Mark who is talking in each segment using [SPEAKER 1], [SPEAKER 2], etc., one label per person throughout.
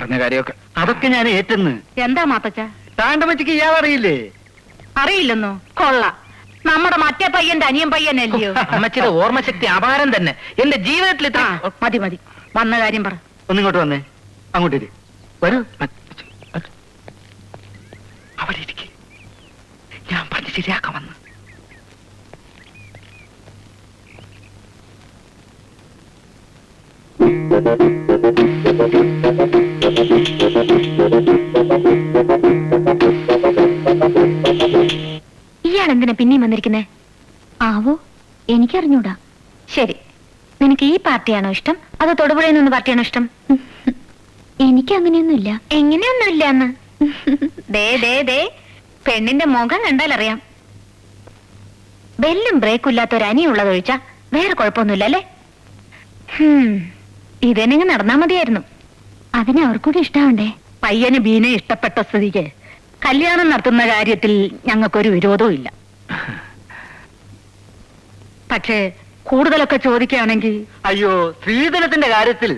[SPEAKER 1] പറഞ്ഞ കാര്യമൊക്കെ അതൊക്കെ ഞാൻ ഏറ്റെന്ന്.
[SPEAKER 2] എന്താ മാത്തച്ച?
[SPEAKER 1] താണ്ടമ്മച്ചിക്ക് ഇയാൾ അറിയില്ലേ?
[SPEAKER 2] അറിയില്ലെന്നോ? കൊള്ള, നമ്മുടെ മറ്റേ പയ്യന്റെ അനിയൻ പയ്യനല്ലയോ?
[SPEAKER 1] അമ്മച്ചിയുടെ ഓർമ്മശക്തി അപാരം തന്നെ. എന്റെ ജീവിതത്തിൽ
[SPEAKER 2] മതി മതി, വന്ന കാര്യം പറ.
[SPEAKER 1] ഒന്നിങ്ങോട്ട് വന്നേ, അങ്ങോട്ടേക്ക് വരൂ. അവിടെ ഇരിക്കെ, ഞാൻ പറഞ്ഞ് ശരിയാക്കാൻ വന്നു.
[SPEAKER 2] ഇയാളെന്തിനാ പിന്നെയും വന്നിരിക്കുന്നേ? ആവോ, എനിക്കറിഞ്ഞൂടാ. ശരി, നിനക്ക് ഈ പാർട്ടിയാണോ ഇഷ്ടം അതോ തൊടുപുഴയിൽ നിന്ന് പാർട്ടിയാണോ ഇഷ്ടം? എനിക്ക് അങ്ങനെയൊന്നുമില്ല. എങ്ങനെയൊന്നുമില്ല എന്ന് ദേ ദേ ദേ, പെണ്ണിന്റെ മുഖം കണ്ടാൽ അറിയാം. ബെല്ലും ബ്രേക്കും ഇല്ലാത്ത ഒരു അനിയുള്ളതൊഴിച്ചാ വേറെ കുഴപ്പമൊന്നുമില്ല അല്ലേ? ഇതെന്നെ നടന്നാ മതിയായിരുന്നു. അതിനെ അവർക്കൂടി ഇഷ്ടാവണ്ടേ? പയ്യന് ബീനെ ഇഷ്ടപ്പെട്ട സ്ഥിതിക്ക് കല്യാണം നടത്തുന്ന കാര്യത്തിൽ ഞങ്ങൾക്കൊരു വിരോധവും ഇല്ല. പക്ഷേ കൂടുതലൊക്കെ ചോദിക്കുകയാണെങ്കിൽ...
[SPEAKER 1] അയ്യോ, സ്ത്രീധനത്തിന്റെ കാര്യത്തിൽ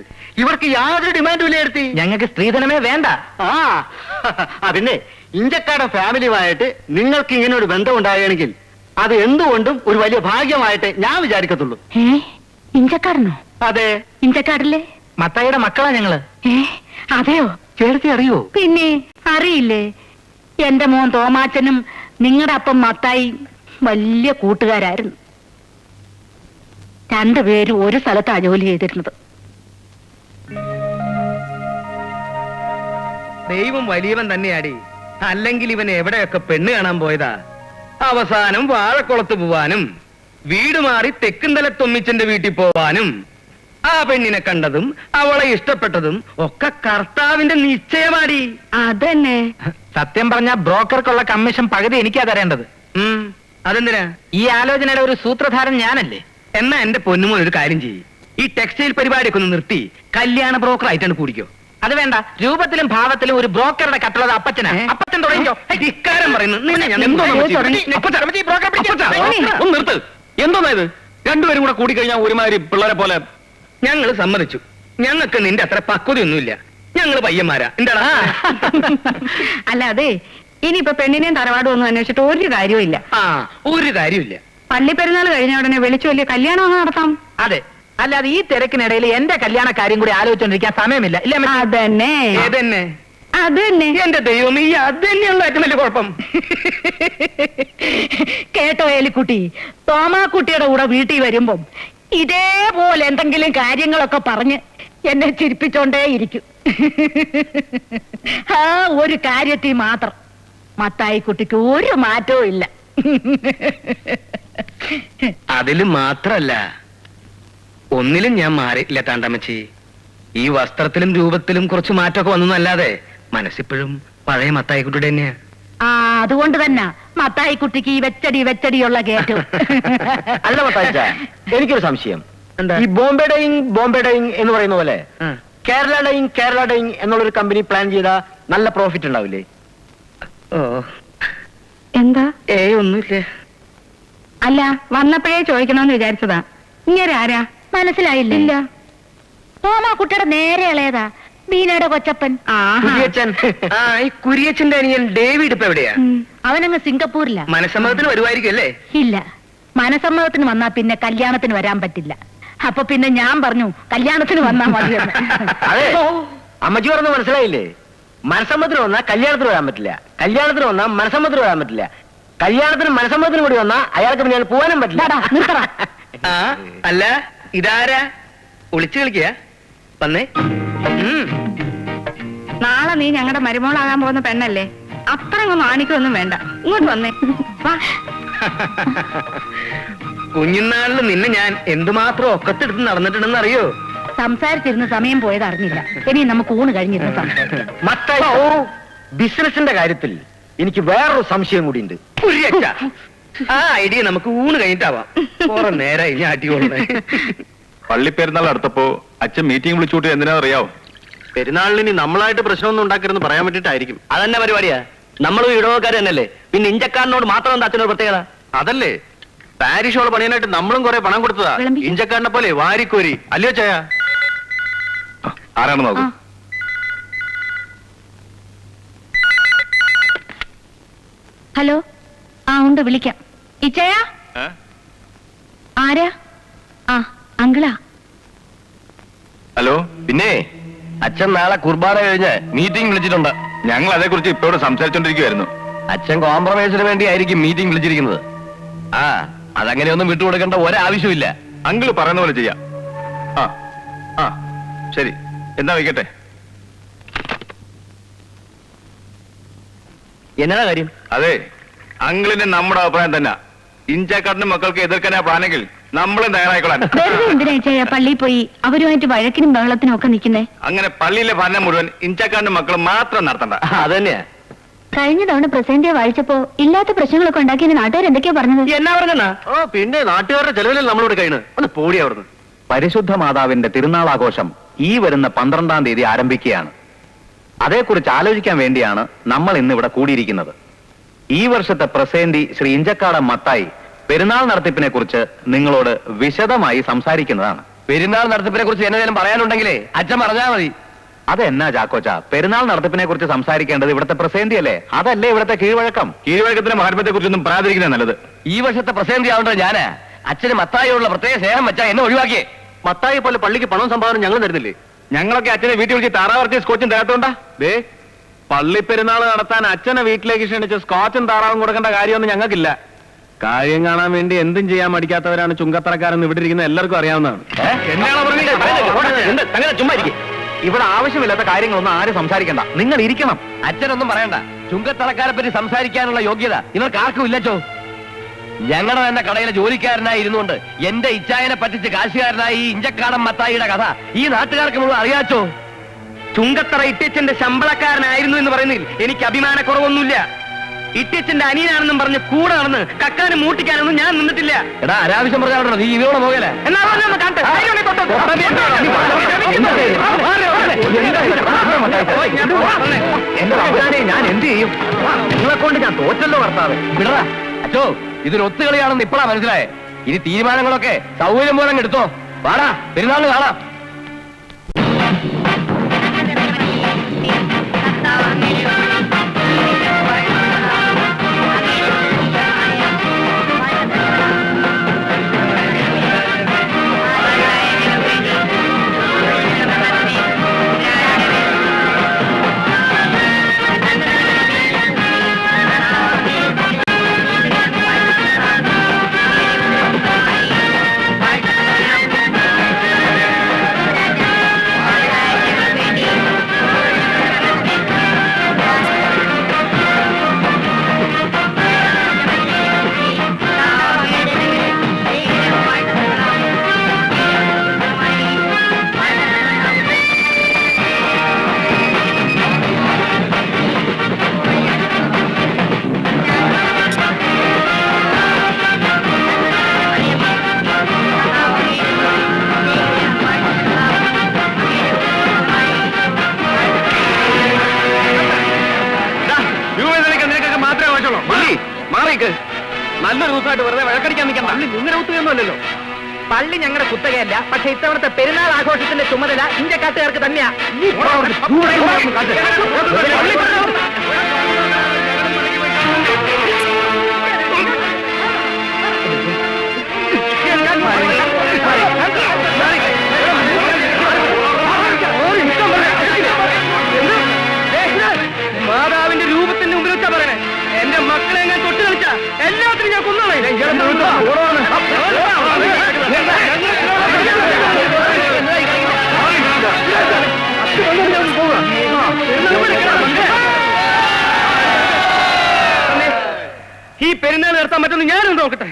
[SPEAKER 1] ഇവർക്ക് യാതൊരു ഡിമാൻഡും ഇല്ല. എടുത്തി ഞങ്ങൾക്ക് സ്ത്രീധനമേ വേണ്ട. അതിനെ ഇഞ്ചക്കാടൻ ഫാമിലിയുമായിട്ട് നിങ്ങൾക്ക് ഇങ്ങനെ ഒരു ബന്ധം ഉണ്ടാവുകയാണെങ്കിൽ അത് എന്തുകൊണ്ടും ഒരു വലിയ ഭാഗ്യമായിട്ട് ഞാൻ വിചാരിക്കത്തുള്ളൂ.
[SPEAKER 2] ഇഞ്ചക്കാടനോ?
[SPEAKER 1] അതെ,
[SPEAKER 2] ഇഞ്ചക്കാടില്ലേ
[SPEAKER 1] മത്തായിയുടെ മക്കളാ ഞങ്ങള്.
[SPEAKER 2] അതെയോ?
[SPEAKER 1] ചേർത്തി അറിയോ?
[SPEAKER 2] പിന്നെ അറിയില്ലേ, എന്റെ മോൻ തോമാച്ചനും നിങ്ങളുടെ അപ്പം മത്തായി വലിയ കൂട്ടുകാരായിരുന്നു. രണ്ടുപേരും ഒരു സ്ഥലത്താ ജോലി ചെയ്തിരുന്നത്.
[SPEAKER 3] ദൈവം വലിയവൻ തന്നെയാടി, അല്ലെങ്കിൽ ഇവൻ എവിടെയൊക്കെ പെണ്ണ് കാണാൻ പോയതാ. അവസാനം വാഴക്കുളത്ത് പോവാനും വീട് മാറി തെക്കുംതല തൊമ്മിച്ചന്റെ വീട്ടിൽ പോവാനും ആ പെണ്ണിനെ കണ്ടതും അവളെ ഇഷ്ടപ്പെട്ടതും ഒക്കെ കർത്താവിന്റെ നിശ്ചയമാടി.
[SPEAKER 2] അതന്നെ.
[SPEAKER 1] സത്യം പറഞ്ഞ ബ്രോക്കർക്കുള്ള കമ്മീഷൻ പകുതി എനിക്കാ തരേണ്ടത്.
[SPEAKER 3] അതെന്തിനാ?
[SPEAKER 1] ഈ ആലോചനയുടെ ഒരു സൂത്രധാരൻ ഞാനല്ലേ.
[SPEAKER 3] എന്നാ എന്റെ പൊന്നുമോൻ ഒരു കാര്യം ചെയ്യ്, ഈ ടെക്സ്റ്റൈൽ പരിപാടിയൊക്കെ ഒന്ന് നിർത്തി കല്യാണ ബ്രോക്കർ ആയിട്ടാണ് കൂടിക്കോ.
[SPEAKER 1] അത് വേണ്ട, രൂപത്തിലും ഭാവത്തിലും ഒരു ബ്രോക്കറുടെ കട്ടുള്ളത് അപ്പച്ചനാ. അപ്പച്ചൻ തുടങ്ങിക്കോ.
[SPEAKER 3] ധിക്കാരം പറയുന്നു.
[SPEAKER 4] നിർത്ത്. എന്തോന്നാ ഇത്? രണ്ടുപേരും കൂടെ കൂടിക്കഴിഞ്ഞാൽ ഒരുമാതിരി പിള്ളേരെ പോലെ.
[SPEAKER 3] ഞങ്ങൾ സമ്മതിച്ചു, ഞങ്ങൾക്ക് നിന്റെ അത്ര പക്വതയൊന്നുമില്ല. ഞങ്ങൾ പയ്യന്മാരാ. എന്താടാ?
[SPEAKER 2] അല്ല, അതെ, ഇനിയിപ്പൊ പെണ്ണിനെയും തറവാടും ഒന്നും അന്വേഷിച്ചിട്ട് ഒരു കാര്യമില്ല.
[SPEAKER 3] ഒരു കാര്യമില്ല.
[SPEAKER 2] പള്ളിപ്പെരുന്നാൾ കഴിഞ്ഞ ഉടനെ വിളിച്ചു വലിയ കല്യാണം അങ്ങ് നടത്താം.
[SPEAKER 1] അതെ, അല്ലാതെ ഈ തിരക്കിനിടയിൽ എന്റെ കല്യാണ കാര്യം കൂടി ആലോചിച്ചോണ്ടിരിക്കാൻ സമയമില്ല. ഇല്ല
[SPEAKER 2] അതന്നെ.
[SPEAKER 3] ഏതന്നെ?
[SPEAKER 2] അതന്നെ.
[SPEAKER 3] എന്റെ ദൈവം, ഈ അത് തന്നെയുള്ള ഏറ്റവും വലിയ കുഴപ്പം.
[SPEAKER 2] കേട്ടോ ഏലിക്കുട്ടി, തോമാക്കുട്ടിയുടെ കൂടെ വീട്ടിൽ വരുമ്പം ഇതേപോലെ എന്തെങ്കിലും കാര്യങ്ങളൊക്കെ പറഞ്ഞ് എന്നെ ചിരിപ്പിച്ചോണ്ടേ ഇരിക്കും. ഒരു കാര്യത്തിൽ മാത്രം മത്തായി കുട്ടിക്ക് ഒരു മാറ്റവും ഇല്ല.
[SPEAKER 3] അതിലും മാത്രല്ല, ഒന്നിലും ഞാൻ മാറിയില്ല താണ്ടമ്മച്ചി. ഈ വസ്ത്രത്തിലും രൂപത്തിലും കുറച്ച് മാറ്റമൊക്കെ വന്നല്ലാതെ മനസ്സിപ്പോഴും പഴയ മത്തായിക്കുട്ടിയുടെ തന്നെയാ.
[SPEAKER 2] അതുകൊണ്ട് തന്നെ മത്തായി കുട്ടിക്ക് ഈ വെച്ചടിയുള്ള കയറ്റം.
[SPEAKER 4] അല്ല മത്തായിച്ച, എനിക്കൊരു സംശയം. ഈ ബോംബെ ഡൈയിങ് എന്ന് പറയുന്ന പോലെ കേരള ഡൈയിങ് എന്നുള്ളൊരു കമ്പനി പ്ലാൻ ചെയ്താ നല്ല പ്രോഫിറ്റ് ഉണ്ടാവില്ലേ?
[SPEAKER 2] എന്താ?
[SPEAKER 3] ഒന്നുമില്ല.
[SPEAKER 2] അല്ല, വന്നപ്പോഴേ ചോദിക്കണമെന്ന് വിചാരിച്ചതാ. ഇങ്ങനെ ആരാ മനസ്സിലായില്ല? തോമാക്കുട്ടിയുടെ നേരെ ഇളയതാ, ബീനയുടെ കൊച്ചപ്പൻ.
[SPEAKER 3] ഈ കുര്യച്ചന്റെ അനിയൻ ഡേവിഡ് ഇപ്പൊ എവിടെയാ?
[SPEAKER 2] അവനങ്ങ് സിംഗപ്പൂരിലാ.
[SPEAKER 3] മനസ്സമ്മതത്തിന് വരുമായിരിക്കും അല്ലേ?
[SPEAKER 2] ഇല്ല, മനസ്സമ്മതത്തിന് വന്നാ പിന്നെ കല്യാണത്തിന് വരാൻ പറ്റില്ല. അപ്പൊ പിന്നെ ഞാൻ പറഞ്ഞു കല്യാണത്തിന് വന്നാ മതിയെന്ന്.
[SPEAKER 4] അതെ, അമ്മച്ചി പറഞ്ഞു മനസ്സിലായില്ലേ? മനസ്സമ്മതത്തിന് വന്നാ കല്യാണത്തിന് വരാൻ പറ്റില്ല, കല്യാണത്തിന് വന്നാ മനസ്സമ്മതത്തിന് വരാൻ പറ്റില്ല, കല്യാണത്തിന് മനസ്സമ്മതത്തിന് കൂടി വന്നാ അയാൾക്ക് പിന്നെ പോകാനും പറ്റില്ല.
[SPEAKER 3] അല്ല, ഇതാരാ ഒളിച്ചു കളിക്കുക? വന്നേ.
[SPEAKER 2] നാളെ നീ ഞങ്ങളുടെ മരുമോളാകാൻ പോകുന്ന പെണ്ണല്ലേ, അത്ര അങ്ങ് മാണിക്കൊന്നും വേണ്ട. ഇങ്ങോട്ട് വന്നേ.
[SPEAKER 3] കുഞ്ഞുനാളില് നിന്നെ ഞാൻ എന്തുമാത്രം ഒക്കത്തെടുത്ത് നടന്നിട്ടുണ്ടെന്ന് അറിയോ?
[SPEAKER 2] സംസാരിച്ചിരുന്ന സമയം പോയത് അറിഞ്ഞില്ല. ഇനി നമുക്ക് ഊണ് കഴിഞ്ഞിരുന്നു.
[SPEAKER 4] ബിസിനസിന്റെ കാര്യത്തിൽ എനിക്ക് വേറൊരു സംശയം കൂടി ഉണ്ട്.
[SPEAKER 3] ആ ഐഡിയ നമുക്ക് ഊണ് കഴിഞ്ഞിട്ടാവാം. കുറെ നേരായി ഞാൻ അടികൊള്ളേ.
[SPEAKER 5] പള്ളിപ്പെരുന്നാൾ അടുത്തപ്പോ അച്ഛൻ മീറ്റിംഗ് വിളിച്ചുകൂട്ടി എന്തിനാ അറിയാവോ?
[SPEAKER 4] പെരുന്നാളിന് നമ്മളായിട്ട് പ്രശ്നമൊന്നും ഉണ്ടാക്കരുതെന്ന് പറയാൻ വേണ്ടിട്ടായിരിക്കും.
[SPEAKER 3] അതന്നെ പരിപാടിയാ. നമ്മളും ഇടവക്കാർ തന്നെയല്ലേ, പിന്നെ ഇഞ്ചക്കാരനോട് മാത്രം എന്താ അച്ഛനോട് പ്രത്യേകത?
[SPEAKER 4] അതല്ലേ, പാരിഷ് ഹോൾ പണിയാനായിട്ട് നമ്മളും കുറെ പണം കൊടുത്തതാ. ഇഞ്ചക്കാരനെ പോലെ വാരിക്കോരി അല്ലയോ ചായ?
[SPEAKER 5] ആരാണ് നോക്കും?
[SPEAKER 2] ഹലോ, ആ ഉണ്ട്, വിളിക്കാം. ഇച്ചയാ, ആരാ? ആ, അങ്കിളാ.
[SPEAKER 5] ഹലോ.
[SPEAKER 4] പിന്നെ അച്ഛൻ നാളെ കുർബാന കഴിഞ്ഞ് മീറ്റിംഗ് വിളിച്ചിട്ടുണ്ട്.
[SPEAKER 5] ഞങ്ങൾ അതേക്കുറിച്ച് ഇപ്പോഴും സംസാരിച്ചോണ്ടിരിക്കുവായിരുന്നു.
[SPEAKER 4] അച്ഛൻ കോംപ്രമൈസിന് വേണ്ടി ആയിരിക്കും മീറ്റിംഗ് വിളിച്ചിരിക്കുന്നത്. ആ, അതങ്ങനെയൊന്നും വിട്ടുകൊടുക്കേണ്ട ഒരാവശ്യമില്ല.
[SPEAKER 5] അങ്കിള് പറയുന്ന പോലെ ചെയ്യാം. ആ ആ ശരി, എന്നാ വയ്ക്കട്ടെ.
[SPEAKER 4] എന്നതാ കാര്യം?
[SPEAKER 5] അതെ, അങ്കിളിന് നമ്മുടെ അഭിപ്രായം തന്നെ. ഇഞ്ചക്കാട്ടിനും മക്കൾക്ക് എതിർക്കാനാ പ്ലാനെങ്കിൽ നമ്മളും തയ്യാറായിക്കൊള്ളാൻ.
[SPEAKER 2] വെറുതെ എന്തിനാ ഇച്ചയാ പള്ളിയിൽ പോയി അവരുമായിട്ട് വഴക്കിനും ബഹളത്തിനും ഒക്കെ നിൽക്കുന്നേ?
[SPEAKER 5] അങ്ങനെ പള്ളിയിലെ ഭരണം മുഴുവൻ ഇഞ്ചക്കാട്ടിനും മക്കളും മാത്രം നടത്തണ്ട.
[SPEAKER 4] അതന്നെയാ.
[SPEAKER 2] കഴിഞ്ഞ തവണ പ്രസന്റിയെ വായിച്ചപ്പോ ഇല്ലാത്ത പ്രശ്നങ്ങളൊക്കെ ഉണ്ടാക്കിയെന്ന് നാട്ടുകാർ എന്തൊക്കെയാ പറഞ്ഞത്?
[SPEAKER 4] എന്നാ പറഞ്ഞാ? ഓ, പിന്നെ നാട്ടുകാരുടെ ചെലവിലല്ല നമ്മളിവിടെ കഴിയുന്നത്. ഒന്ന് പോടി അവിടുന്ന്.
[SPEAKER 1] പരിശുദ്ധ മാതാവിന്റെ തിരുനാളാഘോഷം ഈ വരുന്ന 12-ാം തീയതി ആരംഭിക്കുകയാണ്. അതേക്കുറിച്ച് ആലോചിക്കാൻ വേണ്ടിയാണ് നമ്മൾ ഇന്ന് ഇവിടെ കൂടിയിരിക്കുന്നത്. ഈ വർഷത്തെ പ്രസേന്തി ശ്രീ ഇഞ്ചക്കാടൻ മത്തായി പെരുന്നാൾ നടത്തിപ്പിനെ കുറിച്ച് നിങ്ങളോട് വിശദമായി സംസാരിക്കുന്നതാണ്.
[SPEAKER 4] പെരുന്നാൾ നടത്തിപ്പിനെ കുറിച്ച് എന്നേലും പറയാനുണ്ടെങ്കിലേ അച്ഛൻ പറഞ്ഞാ മതി.
[SPEAKER 1] അതെന്നാ ചാക്കോച്ച, പെരുന്നാൾ നടത്തിപ്പിനെ കുറിച്ച് സംസാരിക്കേണ്ടത് ഇവിടുത്തെ പ്രസേന്തി അല്ലേ? അതല്ലേ ഇവിടുത്തെ കീഴ്വഴക്കം?
[SPEAKER 5] കീഴ്വഴക്കത്തിന്റെ മഹത്വത്തെ കുറിച്ചൊന്നും പറയാതിരിക്കുന്നത് നല്ലത്.
[SPEAKER 4] ഈ വർഷത്തെ പ്രസേന്തി ആവേണ്ടത് ഞാനാ. അച്ഛന് മത്തായിയോടുള്ള പ്രത്യേക സ്നേഹം വെച്ചാ എന്നെ ഒഴിവാക്കിയേ. മത്തായി പോലെ പള്ളിക്ക് പണം സംഭാവന ഞങ്ങൾ തരുന്നില്ലേ?
[SPEAKER 5] ഞങ്ങളൊക്കെ അച്ഛനെ വീട്ടിൽ വിളിച്ച് താറാവർത്തി സ്കോച്ചും തരാത്തോണ്ടാ. ദേ, പള്ളി പെരുന്നാൾ നടത്താൻ അച്ഛനെ വീട്ടിലേക്ക് ക്ഷണിച്ച് സ്കോച്ചും താറാവും കൊടുക്കേണ്ട കാര്യമൊന്നും ഞങ്ങൾക്കില്ല. കാര്യം കാണാൻ വേണ്ടി എന്തും ചെയ്യാൻ മടിക്കാത്തവരാണ് ചുങ്കത്തറക്കാരെന്ന് ഇവിടെ ഇരിക്കുന്ന എല്ലാവർക്കും അറിയാവുന്നതാണ്.
[SPEAKER 1] ചുമ്മാ ഇരിക്കും. ഇവിടെ ആവശ്യമില്ലാത്ത കാര്യങ്ങളൊന്നും ആരും സംസാരിക്കണ്ട. നിങ്ങൾ ഇരിക്കണം.
[SPEAKER 4] അച്ഛനൊന്നും പറയണ്ട. ചുങ്കത്തറക്കാരെ പറ്റി സംസാരിക്കാനുള്ള യോഗ്യത ഇവർക്ക് ആർക്കും ഇല്ലച്ചോ. ഞങ്ങളുടെ തന്നെ കടയിലെ ജോലിക്കാരനായി ഇരുന്നുകൊണ്ട് എന്റെ ഇച്ചായനെ പറ്റിച്ച് കാശുകാരനായി ഈ ഇഞ്ചക്കാടൻ മത്തായിയുടെ കഥ ഈ നാട്ടുകാർക്ക് മുഴുവൻ അറിയാച്ചോ.
[SPEAKER 3] ചുങ്കത്തറ ഇട്ടിച്ചന്റെ ശമ്പളക്കാരനായിരുന്നു എന്ന് പറയുന്നതിൽ എനിക്ക് അഭിമാനക്കുറവൊന്നുമില്ല. ഇട്ടിച്ചന്റെ അനിയനാണെന്നും പറഞ്ഞ് കൂടെ നടന്ന് കക്കാനും മൂട്ടിക്കാനൊന്നും ഞാൻ നിന്നിട്ടില്ല.
[SPEAKER 4] എടാ, അനാവശ്യം പറഞ്ഞാ നീ ഇവരോട് പോകല.
[SPEAKER 3] എന്നാ പറഞ്ഞൊന്ന് കാണട്ടെ.
[SPEAKER 1] എന്റെ അഭിമാനെ ഞാൻ എന്ത് ചെയ്യും? നിങ്ങളെ കൊണ്ട് ഞാൻ തോറ്റല്ലോ ഭർത്താവ്.
[SPEAKER 4] വിടറാ അച്ചോ, ഇതൊരു ഒത്തുകളിയാണെന്ന് ഇപ്പഴാ മനസ്സിലായേ. ഇനി തീരുമാനങ്ങളൊക്കെ സൗകര്യം പോലെ എടുത്തോ. വാടാ, പെരുന്നാളിന് കാണാം.
[SPEAKER 3] നല്ലൊരു ദിവസമായിട്ട് വെറുതെ വഴക്കടിക്കാൻ നിൽക്കാൻ പള്ളി നിങ്ങളുടെ കുത്തുകയൊന്നുമല്ലല്ലോ. പള്ളി ഞങ്ങളുടെ കുത്തകയല്ല, പക്ഷെ ഇത്തവണത്തെ പെരുന്നാൾ ആഘോഷത്തിന്റെ ചുമതല ഇഞ്ചക്കാട്ടുകാർക്ക് തന്നെയാ. മാതാവിന്റെ രൂപത്തിന്റെ മുമ്പിൽ വെച്ചാ പറയണേ. എന്റെ മക്കളെ ഞാൻ തൊട്ട് കളിച്ച എല്ലാത്തിനും ഞാൻ കൊന്നാണ്. ഈ പെരുന്നാൾ നടത്താൻ പറ്റുമെന്ന് ഞാനൊന്ന് നോക്കട്ടെ.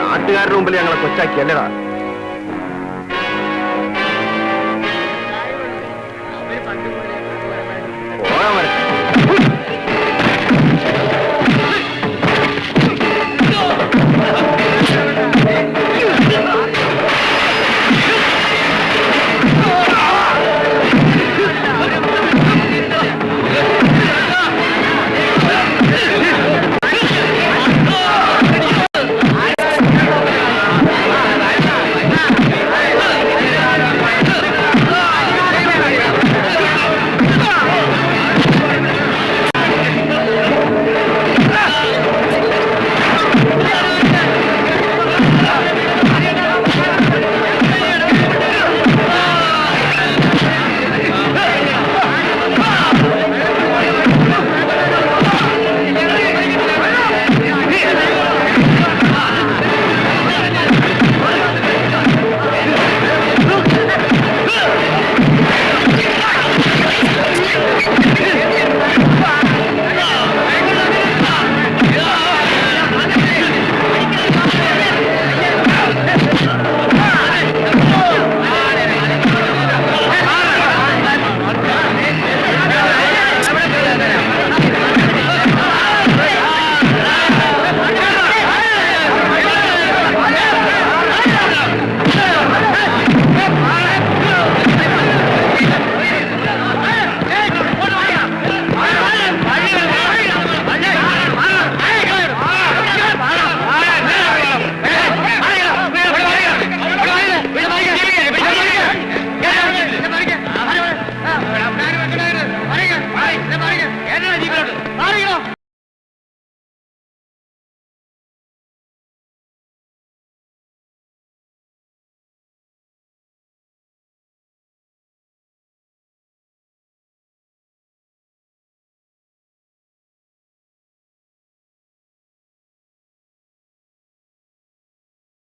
[SPEAKER 1] നാട്ടുകാരുടെ മുമ്പിൽ ഞങ്ങളെ കൊച്ചാക്കിയല്ലടാ.